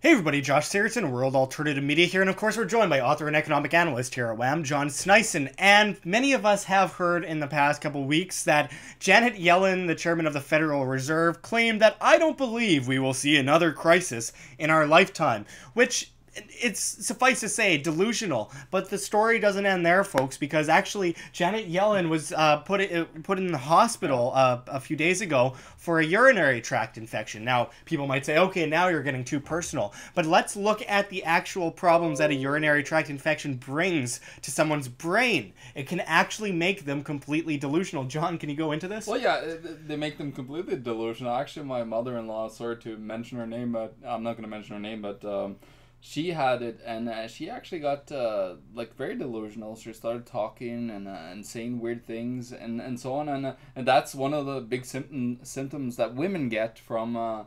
Hey everybody, Josh Sigurdson, World Alternative Media here, and of course we're joined by author and economic analyst Chairwoman, John Sneisen. And many of us have heard in the past couple weeks that Janet Yellen, the chairman of the Federal Reserve, claimed that I don't believe we will see another crisis in our lifetime, which it's suffice to say delusional. But the story doesn't end there, folks, because actually Janet Yellen was put in the hospital a few days ago for a urinary tract infection. Now, people might say, okay, now you're getting too personal. But let's look at the actual problems that a urinary tract infection brings to someone's brain. It can actually make them completely delusional. John, can you go into this? Well, yeah, they make them completely delusional. Actually, my mother-in-law, sorry to mention her name, but I'm not going to mention her name, but she had it, and she actually got very delusional. She started talking and saying weird things and so on, and that's one of the big symptoms that women get from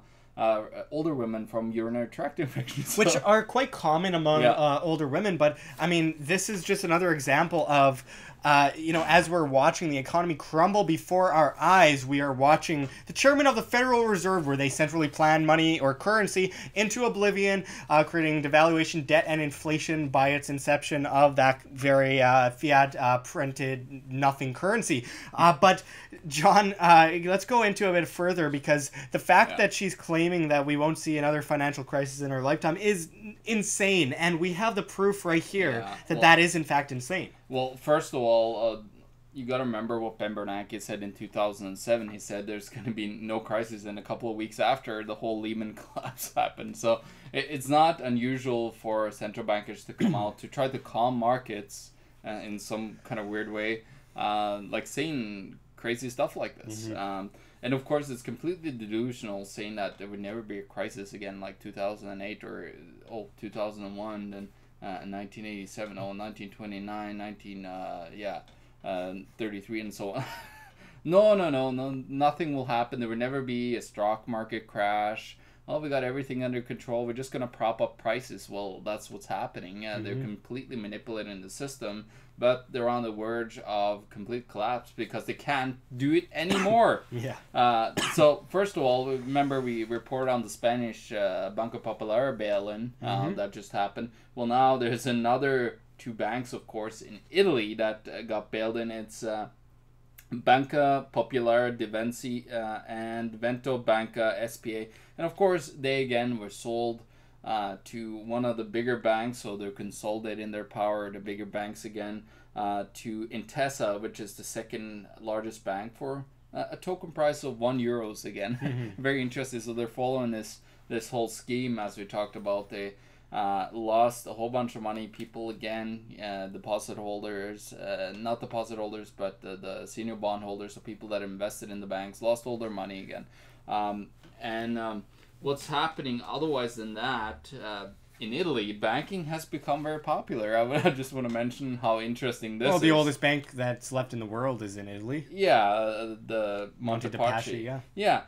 older women from urinary tract infections, which are quite common among older women. But I mean, this is just another example of as we're watching the economy crumble before our eyes, we are watching the chairman of the Federal Reserve, where they centrally plan money or currency into oblivion, creating devaluation, debt, and inflation by its inception of that very fiat printed nothing currency. But John, let's go into a bit further, because the fact that she's claiming that we won't see another financial crisis in our lifetime is insane, and we have the proof right here that is in fact insane. Well, first of all, you got to remember what Ben Bernanke said in 2007. He said there's going to be no crisis, and a couple of weeks after, the whole Lehman collapse happened. So it's not unusual for central bankers to come out to try to calm markets in some kind of weird way, like saying crazy stuff like this. Mm-hmm. And of course, it's completely delusional saying that there would never be a crisis again like 2008 or 2001 and 1987, 1929, 1933, and so on. No, nothing will happen. There will never be a stock market crash. Oh, we got everything under control. We're just going to prop up prices. Well, that's what's happening. Yeah, they're completely manipulating the system, but they're on the verge of complete collapse because they can't do it anymore. So, first of all, remember we reported on the Spanish Banco Popular bail-in that just happened. Well, now there's another two banks, of course, in Italy that got bailed in. It's Banca Popolare di Venezia and Vento Banca SPA. And of course, they again were sold to one of the bigger banks, so they're consolidating their power, the bigger banks again, to Intesa, which is the second largest bank, for a token price of €1 again. Very interesting. So they're following this whole scheme, as we talked about. They lost a whole bunch of money. People again, deposit holders, not deposit holders, but the senior bond holders, so people that invested in the banks, lost all their money again. What's happening otherwise than that, in Italy, banking has become very popular. I just want to mention how interesting this is. Well, the oldest bank that's left in the world is in Italy. Yeah, the Monte Paschi. Yeah.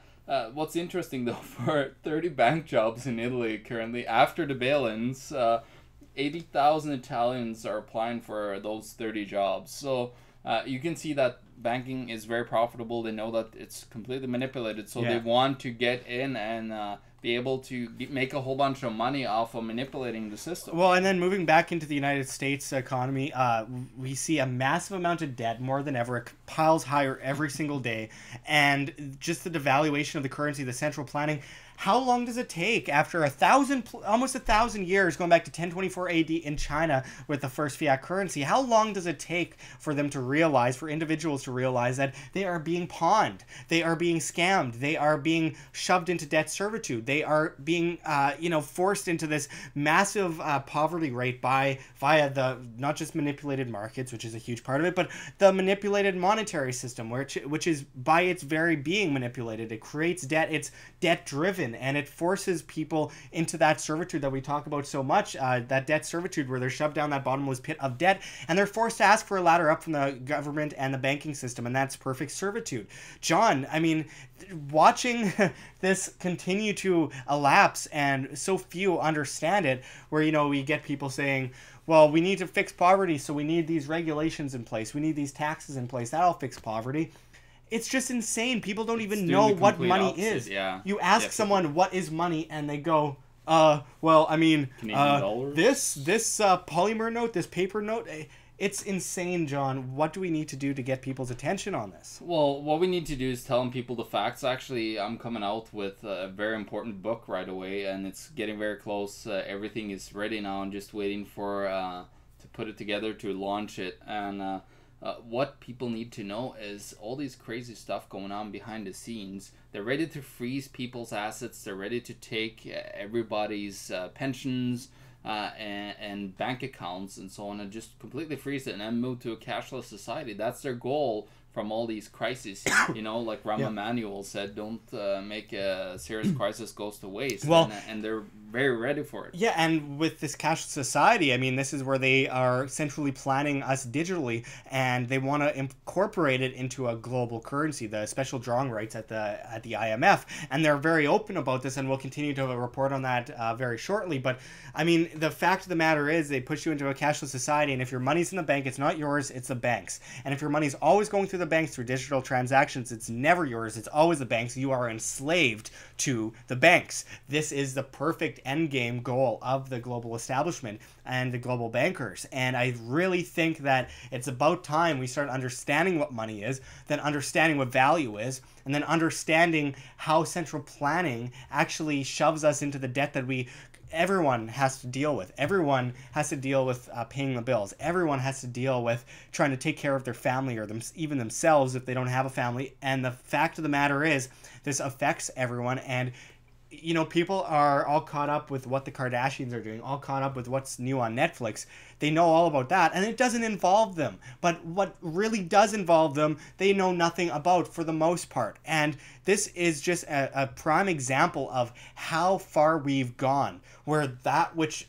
What's interesting, though, for 30 bank jobs in Italy currently, after the bail-ins, 80,000 Italians are applying for those 30 jobs. So you can see that banking is very profitable. They know that it's completely manipulated, so they want to get in and be able to make a whole bunch of money off of manipulating the system. Well, and then moving back into the United States economy, we see a massive amount of debt, more than ever. It piles higher every single day. And just the devaluation of the currency, the central planning. How long does it take after almost 1,000 years, going back to 1024 AD in China with the first fiat currency? How long does it take for them to realize, for individuals to realize that they are being pawned, they are being scammed, they are being shoved into debt servitude, they are being, forced into this massive poverty rate via the not just manipulated markets, which is a huge part of it, but the manipulated monetary system, which is by its very being manipulated. It creates debt. It's debt driven. And it forces people into that servitude that we talk about so much, that debt servitude, where they're shoved down that bottomless pit of debt, and they're forced to ask for a ladder up from the government and the banking system, and that's perfect servitude. John, I mean, watching this continue to elapse and so few understand it, where, we get people saying, well, we need to fix poverty, so we need these regulations in place, we need these taxes in place, that'll fix poverty. It's just insane. People don't even know what money is. Yeah. You ask someone what is money, and they go, Well, I mean, Canadian dollars? this polymer note, this paper note, it's insane, John. What do we need to do to get people's attention on this? Well, what we need to do is telling people the facts. Actually, I'm coming out with a very important book right away, and it's getting very close. Everything is ready now. I'm just waiting for to put it together to launch it. And what people need to know is all these crazy stuff going on behind the scenes. They're ready to freeze people's assets. They're ready to take everybody's pensions. And bank accounts and so on, and just completely freeze it and then move to a cashless society. That's their goal from all these crises. Like Rahm Emanuel said, don't make a serious crisis goes to waste. Well, and they're very ready for it. Yeah, and with this cashless society, I mean, this is where they are centrally planning us digitally, and they want to incorporate it into a global currency, the special drawing rights at the IMF, and they're very open about this, and we'll continue to report on that very shortly. But I mean, the fact of the matter is, they push you into a cashless society, and if your money's in the bank, it's not yours, it's the bank's. And if your money's always going through the banks through digital transactions, it's never yours, it's always the bank's. You are enslaved to the banks. This is the perfect endgame goal of the global establishment and the global bankers. And I really think that it's about time we start understanding what money is, then understanding what value is, and then understanding how central planning actually shoves us into the debt that everyone has to deal with. Everyone has to deal with paying the bills. Everyone has to deal with trying to take care of their family or even themselves if they don't have a family. And the fact of the matter is, this affects everyone. And people are all caught up with what the Kardashians are doing, all caught up with what's new on Netflix. They know all about that, and it doesn't involve them. But what really does involve them, they know nothing about for the most part. And this is just a prime example of how far we've gone, where that which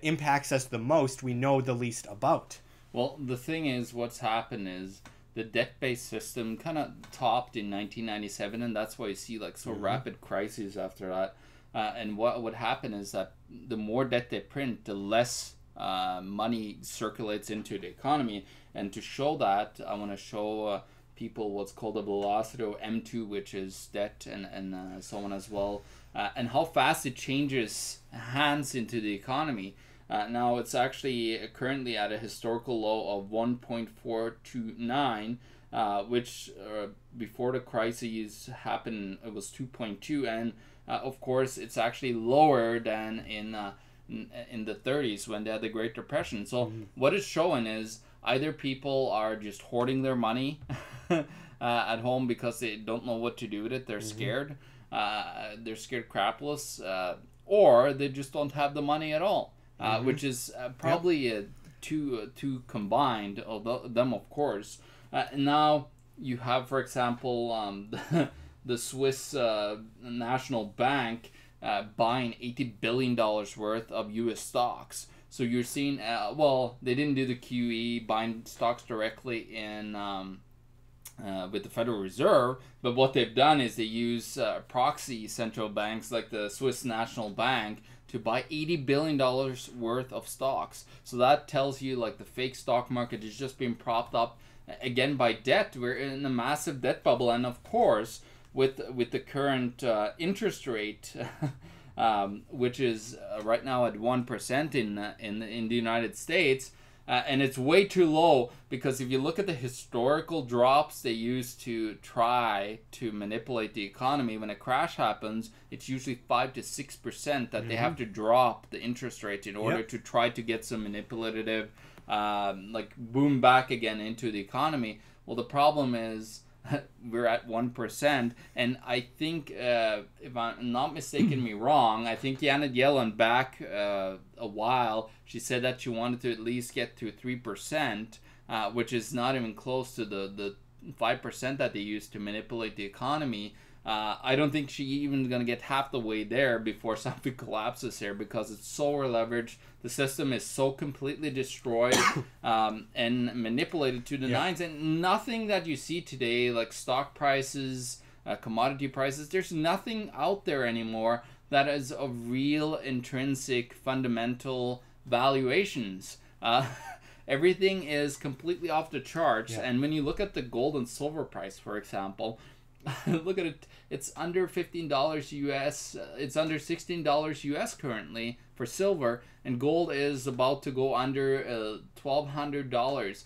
impacts us the most, we know the least about. Well, the thing is, what's happened is the debt-based system kind of topped in 1997, and that's why you see rapid crises after that. And what would happen is that the more debt they print, the less money circulates into the economy. And to show that, I want to show people what's called the velocity of M2, which is debt and so on as well, and how fast it changes hands into the economy. Now it's actually currently at a historical low of 1.429, which before the crisis happened, it was 2.2, and of course it's actually lower than in the 30s when they had the Great Depression. So what it's showing is either people are just hoarding their money at home because they don't know what to do with it, they're scared, they're scared crapless, or they just don't have the money at all. Which is probably two combined, although them of course. Now you have, for example, the Swiss National Bank buying $80 billion worth of U.S. stocks. So you're seeing, they didn't do the QE, buying stocks directly in with the Federal Reserve, but what they've done is they use proxy central banks like the Swiss National Bank to buy $80 billion worth of stocks. So that tells you the fake stock market is just being propped up again by debt. We're in a massive debt bubble, and of course with the current interest rate, which is right now at 1% in the United States. And it's way too low, because if you look at the historical drops they use to try to manipulate the economy, when a crash happens, it's usually 5 to 6% that they have to drop the interest rate in order to try to get some manipulative, boom back again into the economy. Well, the problem is we're at 1%, and I think, if I'm not mistaken me wrong, I think Janet Yellen back a while, she said that she wanted to at least get to 3%, which is not even close to the 5% that they use to manipulate the economy. I don't think she even going to get half the way there before something collapses here, because it's so leveraged. The system is so completely destroyed and manipulated to the nines. And nothing that you see today, like stock prices, commodity prices, there's nothing out there anymore that is of real intrinsic fundamental valuations. Everything is completely off the charts. And when you look at the gold and silver price, for example, Look at it. It's under $15 US. It's under $16 US currently for silver, and gold is about to go under $1,200.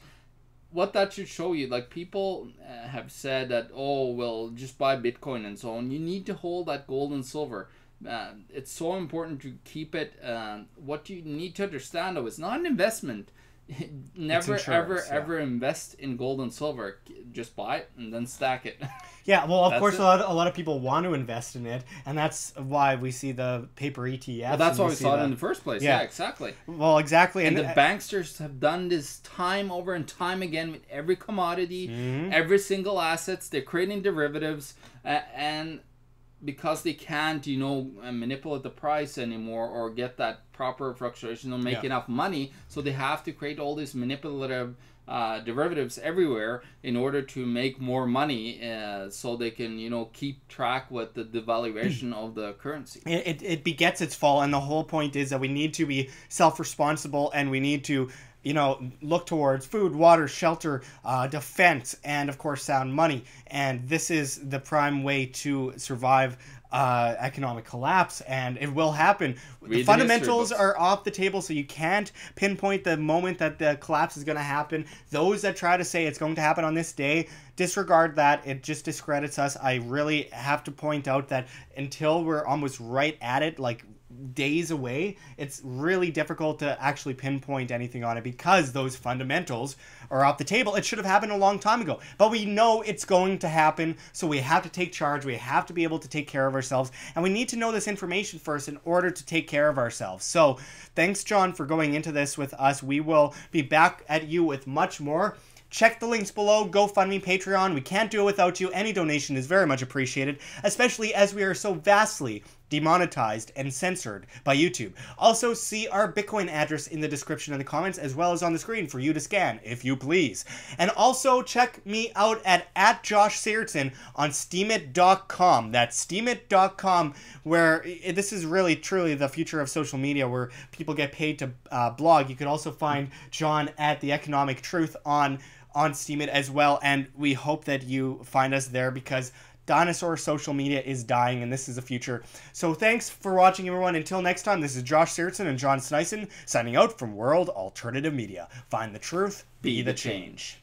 What that should show you, like, people have said that, oh, well, just buy Bitcoin and so on. You need to hold that gold and silver. It's so important to keep it. What you need to understand, though, it's not an investment. Never, ever invest in gold and silver. Just buy it and then stack it. Yeah, well, of course, a lot of people want to invest in it, and that's why we see the paper ETFs. Well, that's why we saw it in the first place. Yeah, exactly. Well, exactly. And the banksters have done this time over and time again with every commodity, every single assets. They're creating derivatives, and because they can't, manipulate the price anymore or get that proper fluctuation or make enough money, so they have to create all these manipulative derivatives everywhere in order to make more money, so they can, keep track with the devaluation of the currency. It begets its fall, and the whole point is that we need to be self-responsible, and we need to look towards food, water, shelter, defense, and of course sound money. And this is the prime way to survive economic collapse, and it will happen. The fundamentals are off the table, so you can't pinpoint the moment that the collapse is going to happen. Those that try to say it's going to happen on this day, disregard that. It just discredits us. I really have to point out that until we're almost right at it, like days away, it's really difficult to actually pinpoint anything on it because those fundamentals are off the table. It should have happened a long time ago, but we know it's going to happen, so we have to take charge. We have to be able to take care of ourselves, and we need to know this information first in order to take care of ourselves. So thanks, John, for going into this with us. We will be back at you with much more. Check the links below, GoFundMe, Patreon. We can't do it without you. Any donation is very much appreciated, especially as we are so vastly demonetized and censored by YouTube. Also, see our Bitcoin address in the description and the comments, as well as on the screen for you to scan, if you please. And also, check me out at Josh Sigurdson on steemit.com. That's steemit.com, where this is really, truly the future of social media, where people get paid to blog. You could also find John at The Economic Truth on Steemit as well, and we hope that you find us there, because dinosaur social media is dying, and this is the future. So thanks for watching, everyone. Until next time, this is Josh Sigurdson and John Sneisen signing out from World Alternative Media. Find the truth, be the change.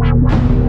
Wow.